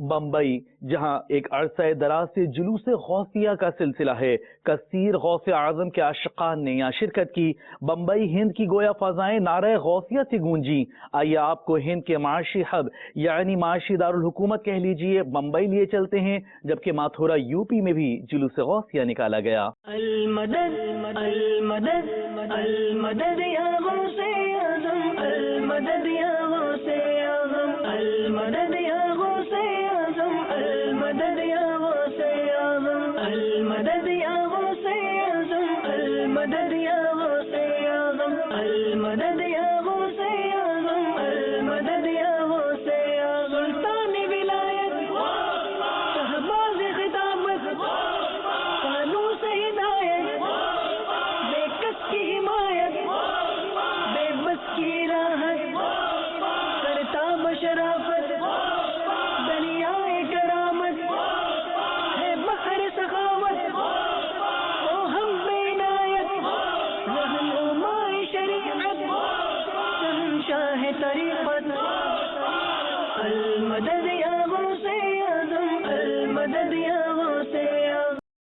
بمبئی، جہاں ایک عرصہ دراز سے جلوس غوثیہ کا سلسلہ ہے، کثیر غوث اعظم کے عاشقان نے یہاں شرکت کی۔ بمبئی ہند کی گویا فضائیں نعرہ غوثیہ سے گونجی۔ آئیے آپ کو ہند کے معاشی ہب یعنی معاشی دارالحکومت کہہ لیجئے بمبئی لیے چلتے ہیں، جبکہ ماتھورا یو پی میں بھی جلوس غوثیہ نکالا گیا۔ المدد المدد المدد یا غوث اعظم، المدد یا غوث اعظم، المدد یا غوث اعظم، المدد یا غوث اعظم، المدد یا غوث اعظم، المدد یا غوث اعظم، المدد یا غوث اعظم، المدد یا غوث اعظم، سلطان ولایت شہباز خطابت قانون سے ہدایت، بے کس کی حمایت بے بس کی راحت، کرتا بشرافت دریائے کرامت، ہے بحر سخاوت او ہم بے عنایت، رہنمائے شریعت شہنشاہ طریقت، المدد یا غوث اعظم، المدد یا